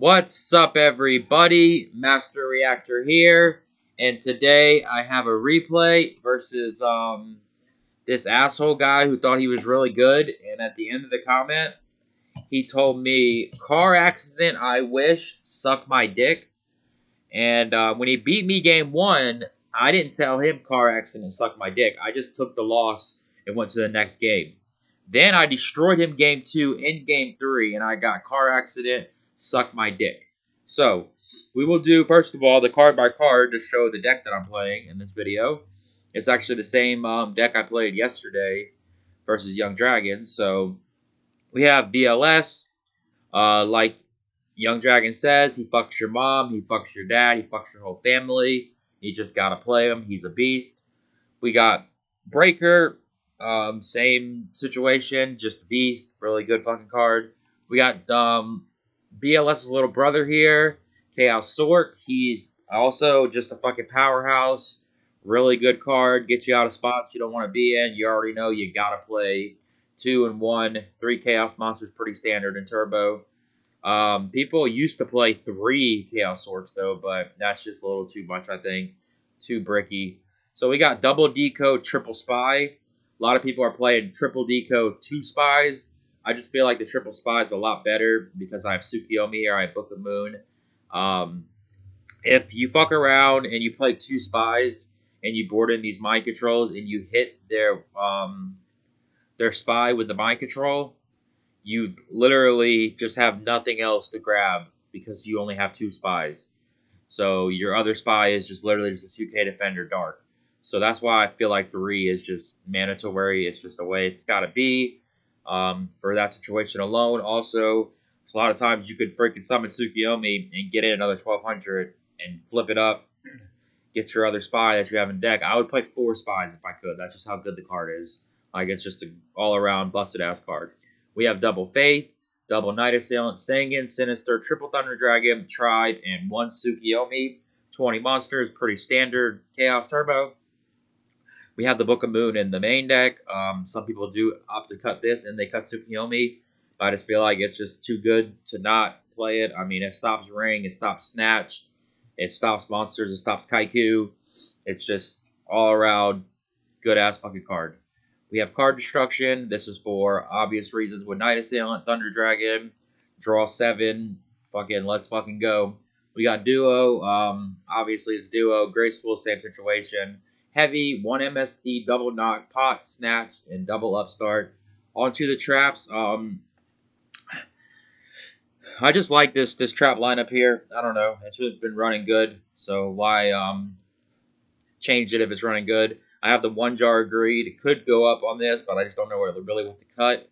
What's up, everybody? Master Reactor here, and today I have a replay versus this asshole guy who thought he was really good, and at the end of the comment, he told me, car accident, I wish, suck my dick. And when he beat me game 1, I didn't tell him car accident, suck my dick. I just took the loss and went to the next game. Then I destroyed him game 2 in game 3, and I got car accident, suck my dick. So, we will do, first of all, the card by card to show the deck that I'm playing in this video. It's actually the same deck I played yesterday versus Young Dragons. So, we have BLS, like Young Dragon says, he fucks your mom, he fucks your dad, he fucks your whole family. You just gotta play him. He's a beast. We got Breaker, same situation, just beast, really good fucking card. We got BLS's little brother here, Chaos Sork. He's also just a fucking powerhouse. Really good card. Gets you out of spots you don't want to be in. You already know you gotta play 2 and 1. 3 Chaos Monsters, pretty standard in Turbo. People used to play 3 Chaos Sorks though, but that's just a little too much, I think. Too bricky. So we got double decode, triple spy. A lot of people are playing triple decode, 2 spies. I just feel like the triple spy is a lot better because I have Tsukiyomi here, I have Book of Moon. If you fuck around and you play 2 spies and you board in these mind controls and you hit their spy with the mind control, you literally just have nothing else to grab because you only have 2 spies. So your other spy is just literally just a 2K Defender Dark. So that's why I feel like 3 is just mandatory. It's just the way it's got to be for that situation alone. Also, a lot of times you could freaking summon Tsukiyomi and get in another 1200 and flip it up, get your other spy that you have in deck. I would play 4 spies if I could. That's just how good the card is. Like, it's just an all-around busted-ass card. We have double Faith, double Night Assailant, Sangan, Sinister, triple Thunder Dragon, Tribe, and 1 Tsukiyomi. 20 monsters, pretty standard Chaos Turbo. We have the Book of Moon in the main deck. Some people do opt to cut this, and they cut Tsukiyomi. But I just feel like it's just too good to not play it. I mean, it stops Ring, it stops Snatch, it stops monsters, it stops Kaiku. It's just all-around good-ass fucking card. We have card destruction. This is for obvious reasons with Night Assailant, Thunder Dragon, draw 7. Fucking let's fucking go. We got Duo. Obviously it's Duo. Graceful, same situation. Heavy, 1 MST, double knock, pot, snatch, and double upstart. Onto the traps. I just like this trap lineup here. I don't know. It's just been running good. So why change it if it's running good? I have the 1 jar of greed. It could go up on this, but I just don't know where really what to cut.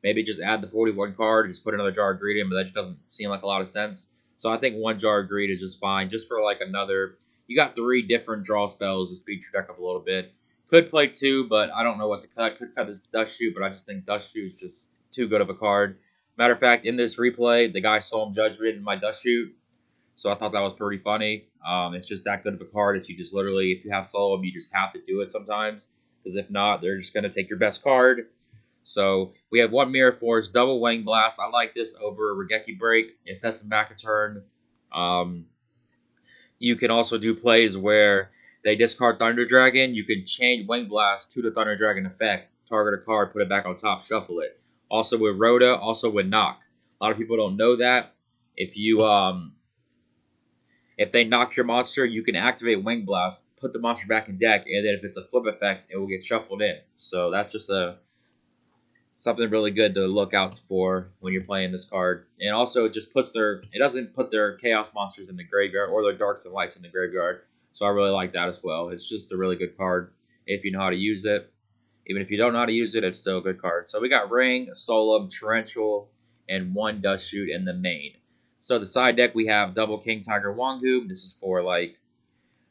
Maybe just add the 41 card, just put another jar of greed in, but that just doesn't seem like a lot of sense. So I think 1 jar of greed is just fine, just for like another. You got 3 different draw spells to speed your deck up a little bit. Could play 2, but I don't know what to cut. Could cut this Dust Shoot, but I just think Dust Shoot is just too good of a card. Matter of fact, in this replay, the guy Solemn Judgment in my Dust Shoot. So I thought that was pretty funny. It's just that good of a card that you just literally, if you have Solemn, you just have to do it sometimes. Because if not, they're just going to take your best card. So we have 1 Mirror Force, double Wang Blast. I like this over Regeki Break. It sets them back a turn. You can also do plays where they discard Thunder Dragon. You can change Wang Blast to the Thunder Dragon effect. Target a card, put it back on top, shuffle it. Also with Rhoda, also with Knock. A lot of people don't know that. If you if they knock your monster, you can activate Wing Blast, put the monster back in deck, and then if it's a flip effect, it will get shuffled in. So that's just something really good to look out for when you're playing this card. And also, it just it doesn't put their Chaos Monsters in the graveyard or their Darks and Lights in the graveyard. So I really like that as well. It's just a really good card if you know how to use it. Even if you don't know how to use it, it's still a good card. So we got Ring, Solemn, Torrential, and 1 Dust Shoot in the main. So the side deck, we have double King Tiger Wangu. This is for like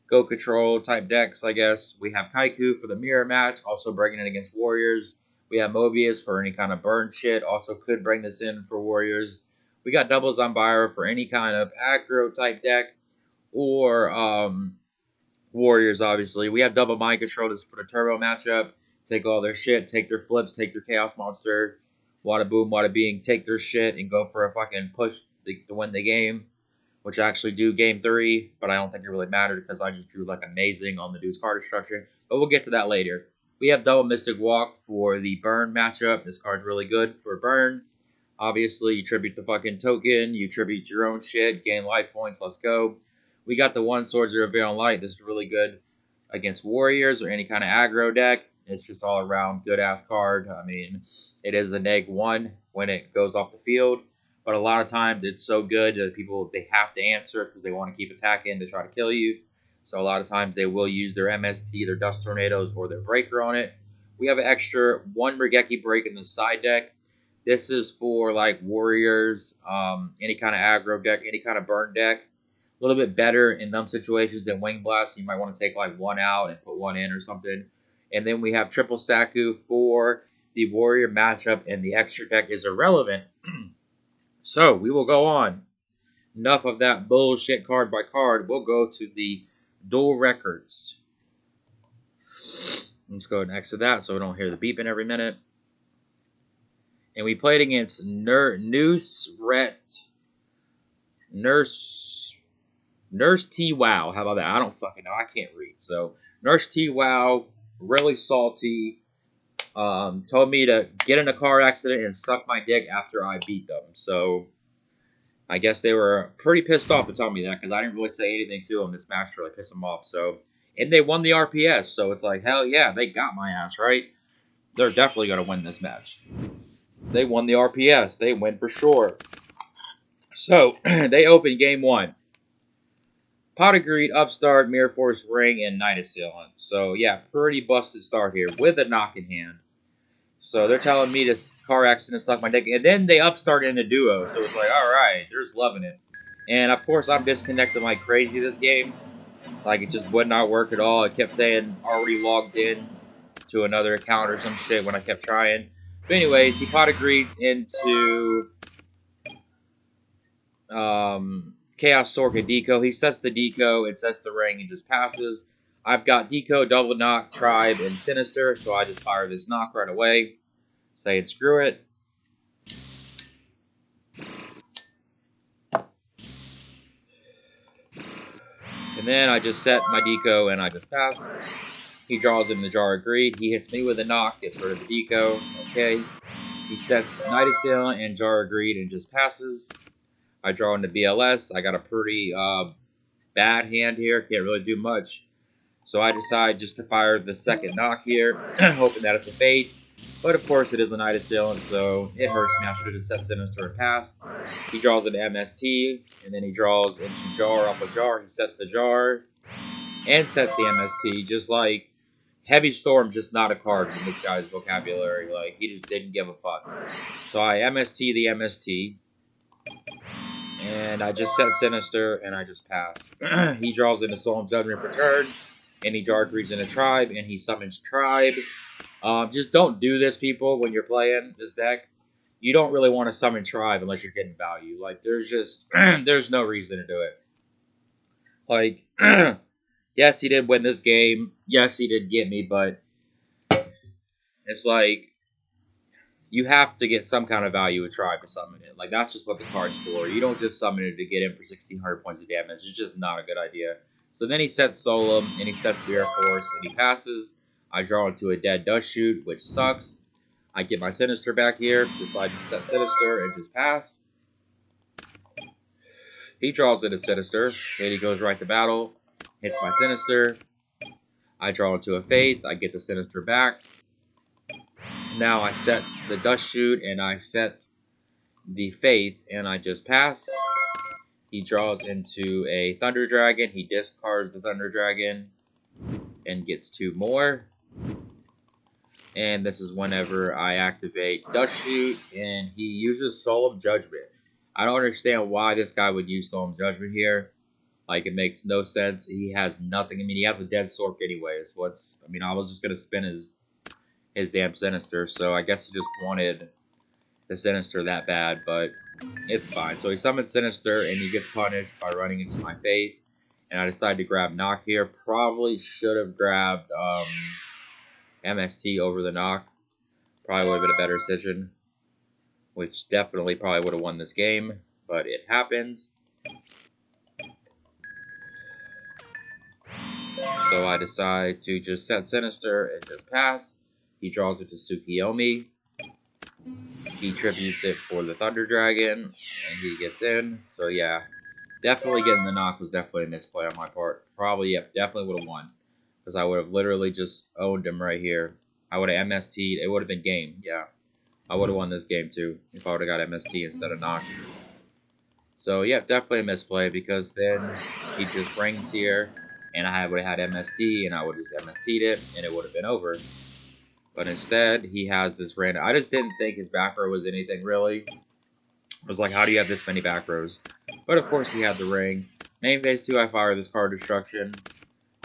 Go Control type decks, I guess. We have Kaiku for the mirror match, also bringing it against Warriors. We have Mobius for any kind of burn shit, also could bring this in for Warriors. We got double Zambira for any kind of aggro type deck or Warriors, obviously. We have double Mind Control just for the Turbo matchup. Take all their shit, take their flips, take their Chaos Monster. Wada boom, wada being, take their shit and go for a fucking push to win the game, which I actually do game 3, but I don't think it really mattered because I just drew like amazing on the dude's card destruction. But we'll get to that later. We have double Mystic Walk for the burn matchup. This card's really good for burn. Obviously, you tribute the fucking token, you tribute your own shit, gain life points, let's go. We got the 1 Swords of Reveal Light. This is really good against warriors or any kind of aggro deck. It's just all around good ass card. I mean, it is a -1 when it goes off the field, but a lot of times it's so good that people they have to answer because they want to keep attacking to try to kill you. So a lot of times they will use their MST, their Dust Tornadoes, or their Breaker on it. We have an extra 1 Regeki Break in the side deck. This is for like warriors, any kind of aggro deck, any kind of burn deck. A little bit better in them situations than Wing Blast. You might want to take like 1 out and put 1 in or something. And then we have Triple Saku for the warrior matchup, and the extra deck is irrelevant. So we will go on. Enough of that bullshit card by card. We'll go to the duel records. Let's go ahead and exit that so we don't hear the beeping every minute. And we played against NusretWOW. How about that? I don't fucking know. I can't read. So NusretWOW, really salty. Told me to get in a car accident and suck my dick after I beat them. So I guess they were pretty pissed off to tell me that because I didn't really say anything to them. This match really pissed them off. So, and they won the RPS. So it's like, hell yeah, they got my ass, right? They're definitely going to win this match. They won the RPS. They win for sure. So they opened game 1. Pot of Greed, Upstart, Mirror Force, Ring, and Night Assailant. So yeah, pretty busted start here with a knock in hand. So they're telling me to car accident suck my dick. And then they upstart in a duo. So it's like, alright, they're just loving it. And of course I'm disconnecting like crazy this game. Like it just would not work at all. It kept saying already logged in to another account or some shit when I kept trying. But anyways, he pot of greeds into Chaos Sorka Deco. He sets the Deco, it sets the ring, and just passes. I've got Deco, Double Knock, Tribe, and Sinister, so I just fire this knock right away, saying screw it. And then I just set my Deco and I just pass. He draws in the Jar of Greed. He hits me with a knock, gets rid of the Deco. Okay. He sets Night Assailant and Jar of Greed and just passes. I draw into BLS. I got a pretty bad hand here. Can't really do much. So I decide just to fire the second knock here, hoping that it's a fate. But of course it is a Night Assailant, so it hurts me. I should have just set Sinister and passed. He draws into MST, and then he draws into Jar off a Jar. He sets the Jar and sets the MST, just like Heavy Storm, just not a card in this guy's vocabulary. Like, he just didn't give a fuck. So I MST the MST. And I just set Sinister, and I just pass. He draws into Solemn Judgment for turn. And he Jar Greeds into Tribe, and he summons Tribe. Just don't do this, people, when you're playing this deck. You don't really want to summon Tribe unless you're getting value. Like, there's just... there's no reason to do it. Like... yes, he did win this game. Yes, he did get me, but... it's like... you have to get some kind of value with Tribe to summon it. Like, that's just what the card's for. You don't just summon it to get in for 1,600 points of damage. It's just not a good idea. So then he sets Solemn, and he sets Mirror Force, and he passes. I draw into a dead Dust Shoot, which sucks. I get my Sinister back here. Decide to set Sinister and just pass. He draws into Sinister. Then he goes right to battle. Hits my Sinister. I draw into a Faith. I get the Sinister back. Now I set the Dust Shoot, and I set the Faith, and I just pass. He draws into a Thunder Dragon. He discards the Thunder Dragon and gets 2 more. And this is whenever I activate Dust Shoot, and he uses Solemn Judgment. I don't understand why this guy would use Solemn Judgment here. Like, it makes no sense. He has nothing. I mean, he has a dead Sork anyways. I mean, I was just going to spin his damn Sinister, so I guess he just wanted the Sinister that bad, but it's fine. So he summons Sinister, and he gets punished by running into my Faith. And I decided to grab Knock here. Probably should have grabbed MST over the Knock. Probably would have been a better decision. Which definitely probably would have won this game. but it happens. So I decide to just set Sinister and just pass. He draws it to Tsukiyomi. He tributes it for the Thunder Dragon, and he gets in. So yeah, definitely getting the knock was definitely a misplay on my part. Probably, yeah, definitely would have won. Because I would have literally just owned him right here. I would have MST'd. It would have been game, yeah. I would have won this game too if I would have got MST instead of knock. So yeah, definitely a misplay because then he just brings here, and I would have had MST, and I would have just MST'd it, and it would have been over. But instead, he has this random. I just didn't think his back row was anything really. I was like, how do you have this many back rows? But of course, he had the ring. Main phase 2, I fire this card destruction.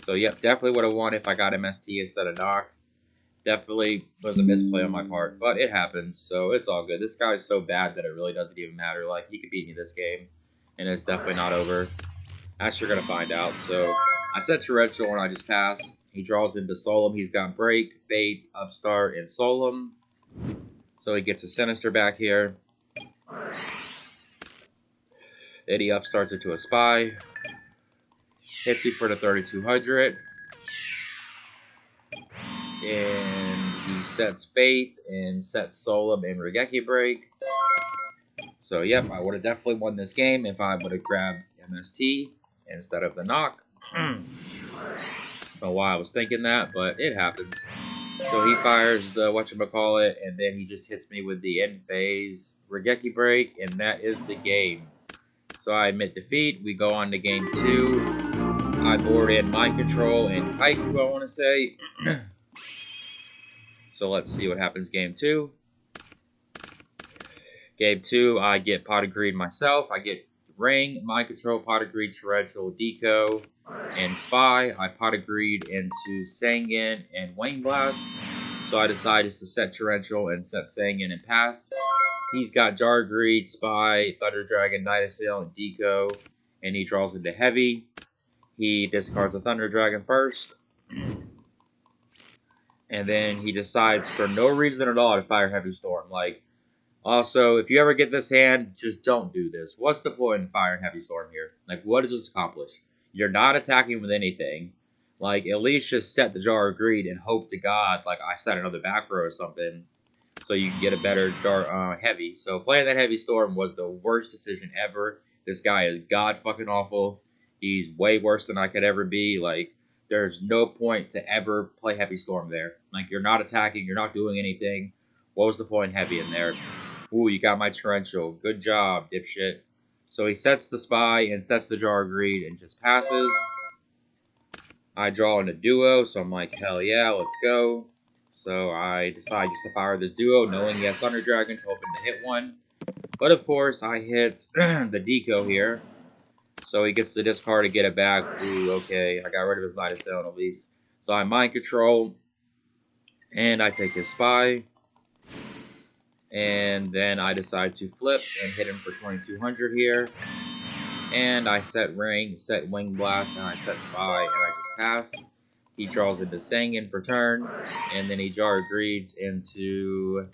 So yep, definitely would have won if I got MST instead of knock. Definitely was a misplay on my part, but it happens, so it's all good. This guy's so bad that it really doesn't even matter. Like, he could beat me this game, and it's definitely not over. As you're going to find out. So I set Torrential and I just pass. He draws into Solemn. He's got Break, Fate, Upstart, and Solemn. So he gets a Sinister back here. Then he upstarts it to a Spy. Hit me for the 3200. And he sets Fate and sets Solemn and Regeki Break. So yep, I would have definitely won this game if I would have grabbed MST instead of the knock. Don't know why I was thinking that, but it happens. So he fires the whatchamacallit, and then he just hits me with the end phase Regeki Break, and that is the game. So I admit defeat. We go on to game 2. I board in Mind Control and Kaiku, I want to say. So let's see what happens game 2. Game 2, I get Pot of Greed myself. I get Ring, Mind Control, Pot of Greed, Torrential, Deco, and Spy. I Pot of Greed into Sangan and Wayne Blast. So I decided to set Torrential and set Sangan and pass. He's got Jar Greed, Spy, Thunder Dragon, Night Assail, and Deco. And he draws into Heavy. He discards a Thunder Dragon first. And then he decides for no reason at all to fire Heavy Storm. Like, also, if you ever get this hand, just don't do this. What's the point in firing Heavy Storm here? Like, what does this accomplish? You're not attacking with anything. Like, at least just set the Jar of Greed and hope to God, like, I set another back row or something, so you can get a better Heavy. So playing that Heavy Storm was the worst decision ever. This guy is god-fucking-awful. He's way worse than I could ever be. Like, there's no point to ever play Heavy Storm there. Like, you're not attacking. You're not doing anything. What was the point Heavy in there? Ooh, you got my Torrential. Good job, dipshit. So he sets the Spy and sets the Jar of Greed and just passes. I draw in a Duo, so I'm like, hell yeah, let's go. So I decide just to fire this Duo, knowing he has Thunder Dragons, hoping to hit one. But of course, I hit the Deco here. So he gets the discard to get it back. Ooh, okay, I got rid of his Night Assail at least. So I Mind Control, and I take his Spy. And then I decide to flip and hit him for 2200 here. And I set Ring, set Wing Blast, and I set Spy, and I just pass. He draws into Sangan for turn, and then he Jar Greeds into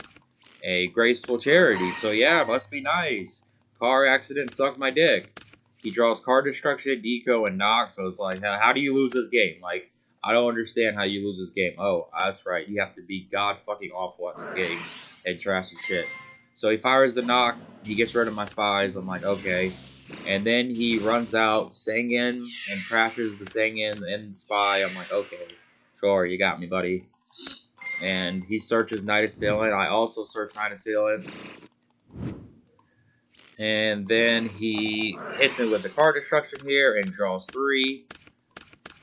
a Graceful Charity. So yeah, must be nice. Car accident sucked my dick. He draws Card Destruction, Deco, and Knock, so it's like, how do you lose this game? Like, I don't understand how you lose this game. Oh, that's right, you have to be god-fucking-awful at this game and trash the shit. So he fires the Knock, he gets rid of my Spies, I'm like, okay. And then he runs out Sangan and crashes the Sangan and the Spy. I'm like, okay, sure, you got me, buddy. And he searches Night Assailant. I also search Night Assailant. And then he hits me with the Card Destruction here and draws 3.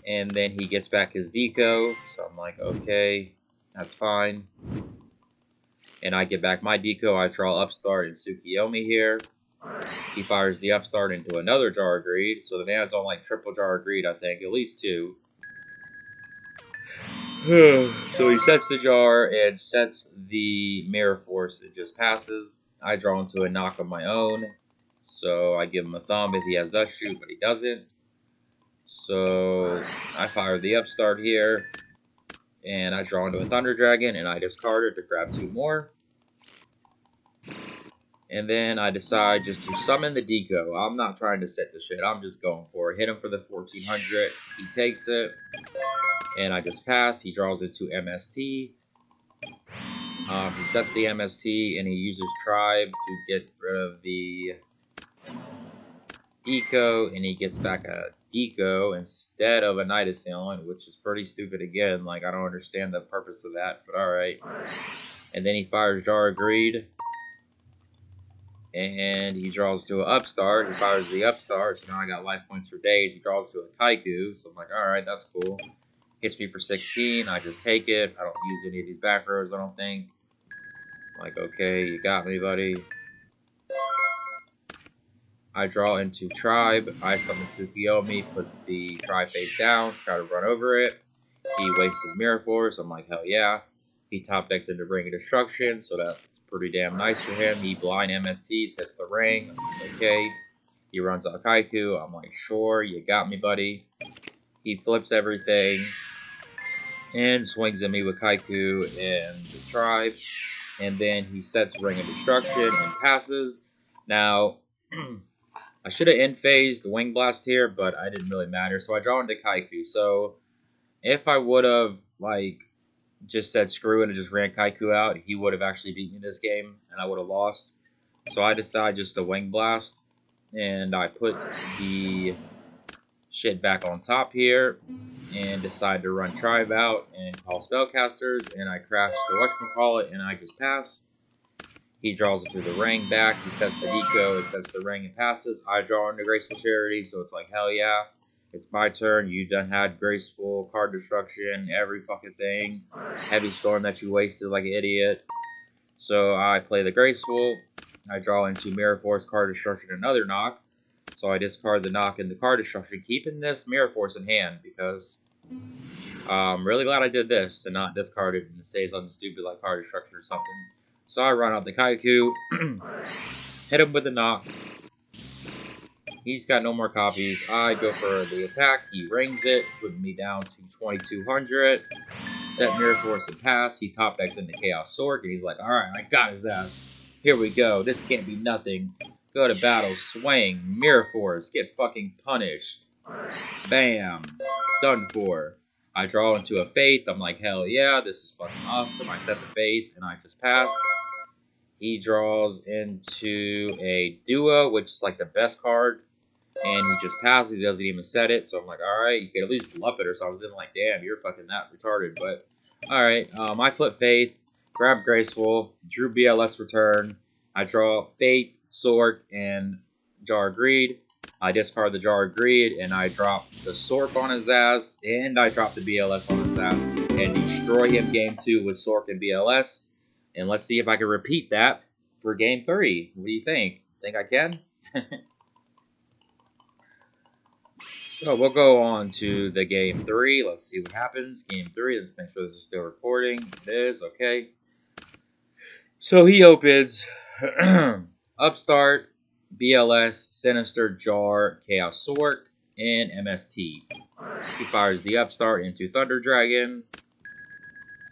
And then he gets back his Deco. So I'm like, okay, that's fine. And I get back my Deco. I draw Upstart and Tsukiyomi here. He fires the Upstart into another Jar of Greed. So the man's on like triple Jar of Greed, I think. At least 2. So he sets the Jar and sets the Mirror Force. It just passes. I draw into a Knock of my own. So I give him a thumb if he has Dust Shoot, but he doesn't. So I fire the Upstart here. And I draw into a Thunder Dragon, and I discard it to grab 2 more. And then I decide just to summon the Deco. I'm not trying to set the shit. I'm just going for it. Hit him for the 1400. He takes it. And I just pass. He draws it to MST. He sets the MST and he uses Tribe to get rid of the Deco. And he gets back a Deco instead of a Night Assailant, which is pretty stupid again. Like, I don't understand the purpose of that, but alright. And then he fires Jar of Greed. And he draws to an Upstart. He fires the Upstart, so now I got life points for days. He draws to a Kaiku, so I'm like, alright, that's cool. Hits me for 16. I just take it. I don't use any of these back rows, I don't think. I'm like, okay, you got me, buddy. I draw into Tribe. I summon Tsukiyomi, put the Tribe face down, try to run over it. He wastes his Mirror Force. I'm like, hell yeah. He top decks into Ring of Destruction, so that's pretty damn nice for him. He blind MSTs, hits the ring. I'm like, okay. He runs out Kaiku. I'm like, sure, you got me, buddy. He flips everything and swings at me with Kaiku and the Tribe. And then he sets Ring of Destruction and passes. Now, I should have end-phased Wing Blast here, but I didn't really matter. So I draw into Kaiku. So if I would have, like, just said screw it and just ran Kaiku out, he would have actually beat me this game, and I would have lost. So I decided just to Wing Blast, and I put the shit back on top here, and decide to run Tribe out and call Spellcasters, and I crash the whatchamacallit, and I just pass. He draws it to the ring back, he sets the Deco, it sets the ring and passes. I draw into Graceful Charity, so it's like, hell yeah. It's my turn. You done had Graceful, Card Destruction, every fucking thing. Heavy Storm that you wasted like an idiot. So I play the Graceful. I draw into Mirror Force, Card Destruction, another knock. So I discard the knock and the Card Destruction, keeping this Mirror Force in hand because I'm really glad I did this and not discard it and save something stupid like Card Destruction or something. So I run out the Kaiku, hit him with the knock. He's got no more copies. I go for the attack. He rings it, putting me down to 2200. Set Mirror Force and pass. He top decks into Chaos Sork, and he's like, alright, I got his ass. Here we go. This can't be nothing. Go to battle. Swing. Mirror Force. Get fucking punished. Bam. Done for. I draw into a Faith. I'm like, hell yeah, this is fucking awesome. I set the Faith, and I just pass. He draws into a Duo, which is like the best card. And he just passes, he doesn't even set it. So I'm like, alright, you can at least bluff it or something. Like, damn, you're fucking that retarded. But, alright, I flip Faith, grab Graceful, drew BLS return. I draw Faith, Sork, and Jar of Greed. I discard the Jar of Greed, and I drop the Sork on his ass, and I drop the BLS on his ass, and destroy him game 2 with Sork and BLS. And let's see if I can repeat that for game 3. What do you think? Think I can? So we'll go on to the game 3. Let's see what happens. Game 3. Let's make sure this is still recording. It is. Okay. So he opens Upstart, BLS, Sinister, Jar, Chaos Sork, and MST. He fires the Upstart into Thunder Dragon.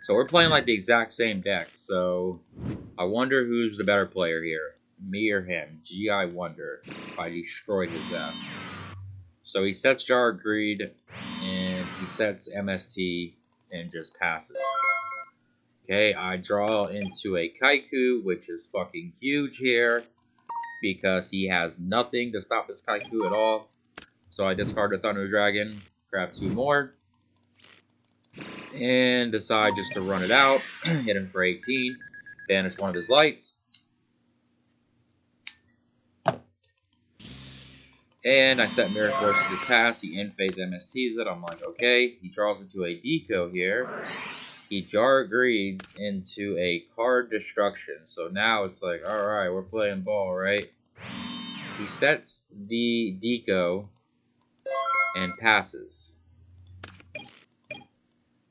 So we're playing like the exact same deck. So I wonder who's the better player here. Me or him. Gee, I wonder if I destroyed his ass. So he sets Jar of Greed, and he sets MST, and just passes. Okay, I draw into a Kaiku, which is fucking huge here, because he has nothing to stop this Kaiku at all. So I discard the Thunder Dragon, grab 2 more, and decide just to run it out, hit him for 18, banish one of his lights. And I set Mirror Force to his pass. He end-phase MSTs it. I'm like, okay. He draws into a Deco here. He Jar Greeds into a Card Destruction. So now it's like, alright, we're playing ball, right? He sets the Deco and passes.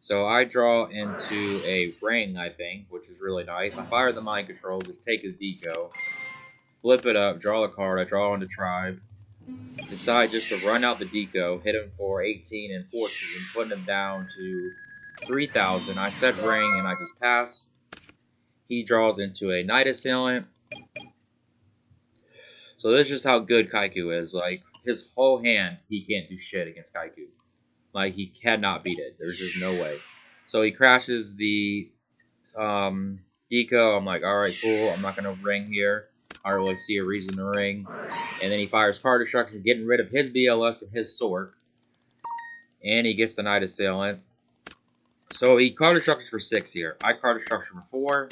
So I draw into a Ring, I think, which is really nice. I fire the Mind Control, just take his Deco, flip it up, draw a card. I draw into Tribe. Decide just to run out the Deco, hit him for 18 and 14, putting him down to 3,000. I set Ring and I just pass. He draws into a Night Assailant. So this is just how good Kaiku is. Like, his whole hand, he can't do shit against Kaiku. Like, he cannot beat it. There's just no way. So he crashes the Deco. I'm like, alright, cool. I'm not going to ring here. I don't really see a reason to ring. And then he fires Card Destruction, getting rid of his BLS and his Sword. And he gets the Knight Assailant. So he Card Destructions for 6 here. I Card Destruction for 4.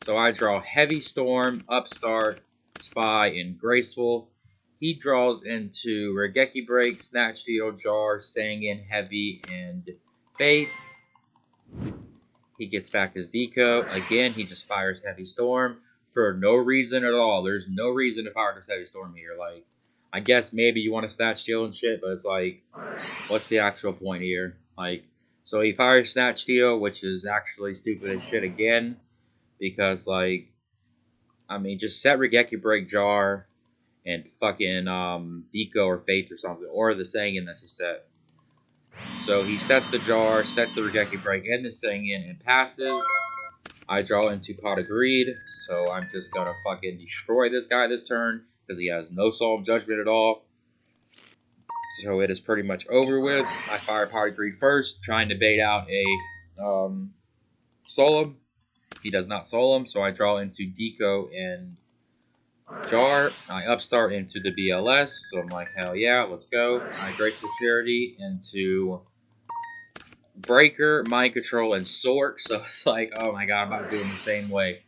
So I draw Heavy Storm, Upstart, Spy, and Graceful. He draws into Regeki Break, Snatch Steel, Jar, Sangan, Heavy, and Faith. He gets back his Deco. Again, he just fires Heavy Storm for no reason at all. There's no reason to fire this Heavy Storm here. Like, I guess maybe you want to Snatch Steel and shit, but it's like, what's the actual point here? Like, so he fires Snatch Steel, which is actually stupid as shit again. Because, like, I mean, just set Regeki Break, Jar, and fucking Deco or Faith or something. Or the Sangan that you set. So he sets the Jar, sets the Regeki Break and the Sangan, and passes. I draw into Pot of Greed, so I'm just gonna fucking destroy this guy this turn, because he has no Solemn Judgment at all. So it is pretty much over with. I fire Pot of Greed first, trying to bait out a Solemn. He does not Solemn, so I draw into Deco and Jar. I upstart into the BLS, so I'm like, hell yeah, let's go. I Graceful Charity into Breaker, Mind Control, and Sork. So it's like, oh my god, I'm about to do it the same way.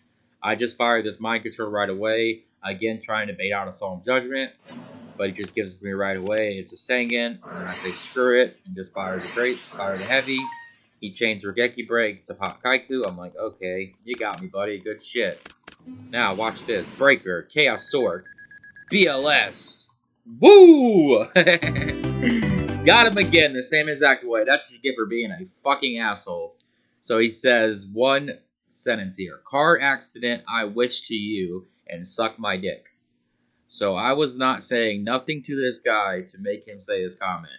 I just fired this Mind Control right away. Again, trying to bait out a Solemn Judgment, but he just gives it to me right away. It's a Sangan, and then I say screw it, and just fire the Heavy. He chains Regeki Break to pop Kaiku. I'm like, okay, you got me, buddy. Good shit. Now, watch this. Breaker, Chaos Sword, BLS. Woo! Got him again, the same exact way. That's what you get for being a fucking asshole. So he says one sentence here. Car accident, I wish to you, and suck my dick. So I was not saying nothing to this guy to make him say this comment.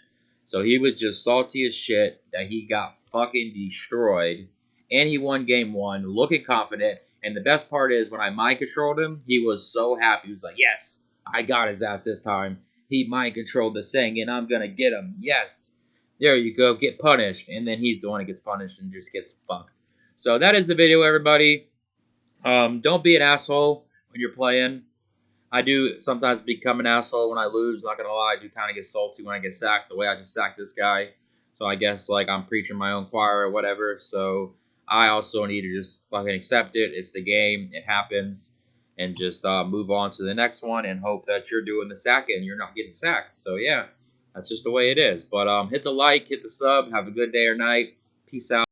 So he was just salty as shit that he got fucking destroyed. And he won game 1, looking confident. And the best part is, when I mind controlled him, he was so happy. He was like, yes, I got his ass this time. He mind controlled the thing, and I'm going to get him. Yes. There you go. Get punished. And then he's the one that gets punished and just gets fucked. So that is the video, everybody. Don't be an asshole when you're playing. I do sometimes become an asshole when I lose. Not gonna lie, I do kind of get salty when I get sacked. The way I just sacked this guy, so I guess like I'm preaching my own choir or whatever. So I also need to just fucking accept it. It's the game. It happens, and just move on to the next one and hope that you're doing the sacking and you're not getting sacked. So yeah, that's just the way it is. But hit the like, hit the sub. Have a good day or night. Peace out.